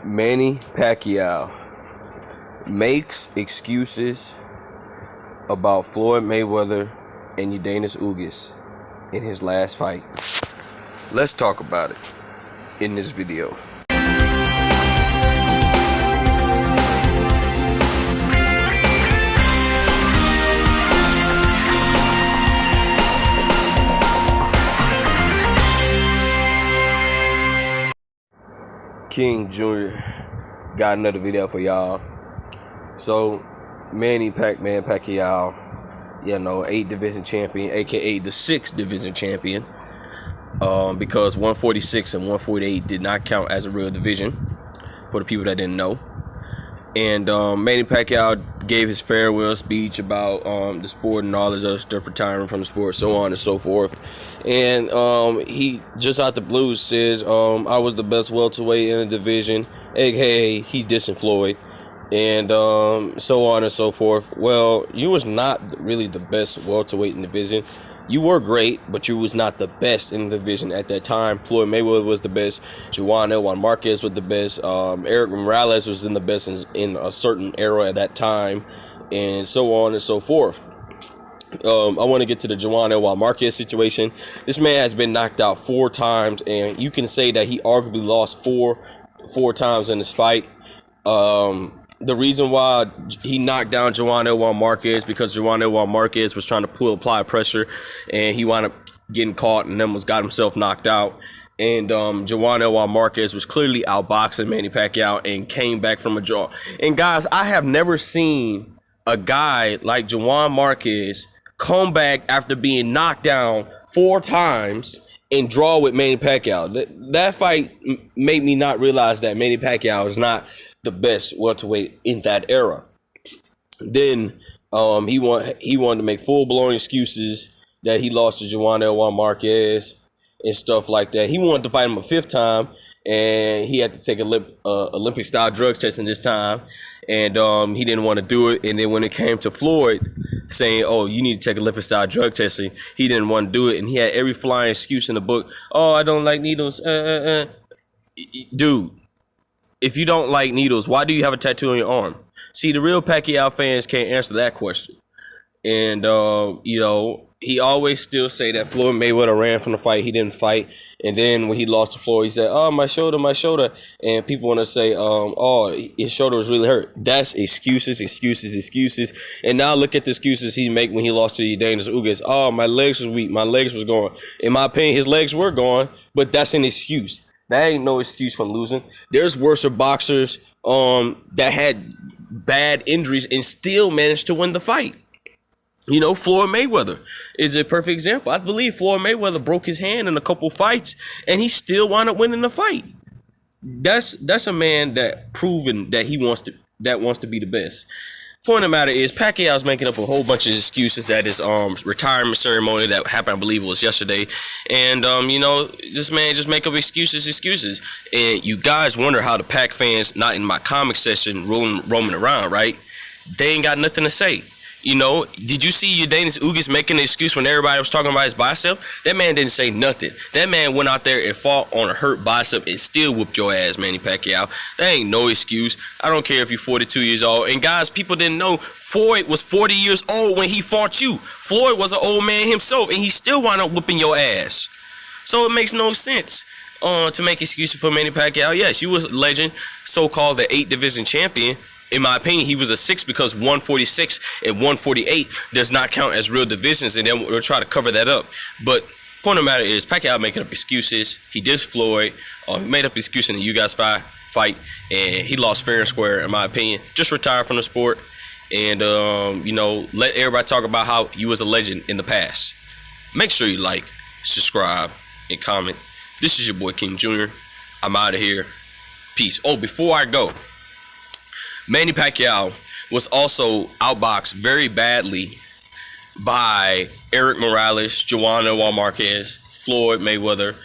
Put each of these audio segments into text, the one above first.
Manny Pacquiao makes excuses about Floyd Mayweather and Ugas in his last fight. Let's talk about it in this video. King Jr. got another video for y'all. So Manny Pacquiao, 8 division champion, aka the 6th division champion, because 146 and 148 did not count as a real division for the people that didn't know. And Manny Pacquiao gave his farewell speech about the sport and all this other stuff, retiring from the sport, so on and so forth. And he just out the blue says, I was the best welterweight in the division, aka he dissing Floyd, and so on and so forth. Well, you was not really the best welterweight in the division. You were great, but you was not the best in the division at that time. Floyd Mayweather was the best. Juan Marquez was the best. Eric Morales was in the best in a certain era at that time, and so on and so forth. I want to get to the Juan Marquez situation. This man has been knocked out 4 times, and you can say that he arguably lost four times in this fight. The reason why he knocked down Juan Marquez because Juan Marquez was trying to apply pressure, and he wound up getting caught and then got himself knocked out. And Juan Marquez was clearly outboxing Manny Pacquiao and came back from a draw. And guys, I have never seen a guy like Juan Marquez come back after being knocked down 4 times and draw with Manny Pacquiao. That fight made me not realize that Manny Pacquiao is not the best welterweight in that era. Then he wanted to make full-blown excuses that he lost to Juan Marquez and stuff like that. He wanted to fight him a 5th time, and he had to take Olympic-style drug testing this time, and he didn't want to do it. And then when it came to Floyd saying, oh, you need to take Olympic-style drug testing, he didn't want to do it, and he had every flying excuse in the book. Oh, I don't like needles. Dude, if you don't like needles, why do you have a tattoo on your arm? See, the real Pacquiao fans can't answer that question. And, he always still say that Floyd Mayweather ran from the fight. He didn't fight. And then when he lost to Floyd, he said, oh, my shoulder. And people want to say, his shoulder was really hurt. That's excuses. And now look at the excuses he make when he lost to Ugas. Oh, my legs was weak. My legs was gone. In my opinion, his legs were gone, but that's an excuse. That ain't no excuse from losing. There's worse boxers that had bad injuries and still managed to win the fight. Floyd Mayweather is a perfect example. I believe Floyd Mayweather broke his hand in a couple fights, and he still wound up winning the fight. That's a man that proven that wants to be the best. Point of the matter is, Pacquiao's making up a whole bunch of excuses at his retirement ceremony that happened, I believe it was yesterday. And this man just make up excuses. And you guys wonder how the Pac fans not in my comic section roaming around, right? They ain't got nothing to say. Did you see Ugas making an excuse when everybody was talking about his bicep? That man didn't say nothing. That man went out there and fought on a hurt bicep and still whooped your ass, Manny Pacquiao. That ain't no excuse. I don't care if you're 42 years old. And guys, people didn't know Floyd was 40 years old when he fought you. Floyd was an old man himself, and he still wound up whooping your ass. So it makes no sense to make excuses for Manny Pacquiao. Yes, you was a legend, so-called the 8th division champion. In my opinion, he was a 6 because 146 and 148 does not count as real divisions, and then we'll try to cover that up. But point of the matter is, Pacquiao making up excuses. He dissed Floyd. He made up excuses in the Ugas fight, and he lost fair and square, in my opinion. Just retired from the sport, and let everybody talk about how you was a legend in the past. Make sure you like, subscribe, and comment. This is your boy King Jr. I'm out of here. Peace. Oh, before I go, Manny Pacquiao was also outboxed very badly by Eric Morales, Juan Marquez, Floyd Mayweather.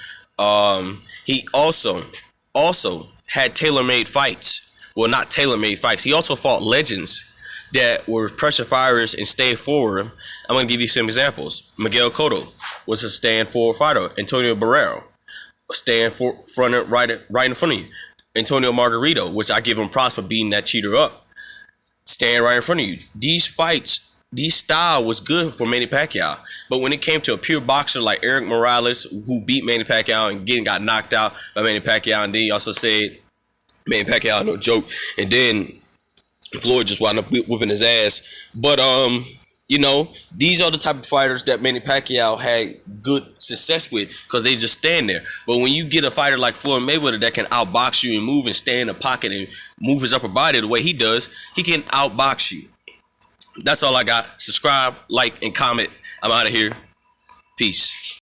He also had tailor-made fights. Well, not tailor-made fights. He also fought legends that were pressure fighters and stayed forward. I'm going to give you some examples. Miguel Cotto was a stand forward fighter. Antonio Barrero, stand for front right in front of you. Antonio Margarito, which I give him props for beating that cheater up, stand right in front of you. These fights, these style was good for Manny Pacquiao. But when it came to a pure boxer like Eric Morales, who beat Manny Pacquiao and again got knocked out by Manny Pacquiao, and then he also said Manny Pacquiao no joke, and then Floyd just wound up whipping his ass. But you know, these are the type of fighters that Manny Pacquiao had good success with because they just stand there. But when you get a fighter like Floyd Mayweather that can outbox you and move and stay in the pocket and move his upper body the way he does, he can outbox you. That's all I got. Subscribe, like, and comment. I'm out of here. Peace.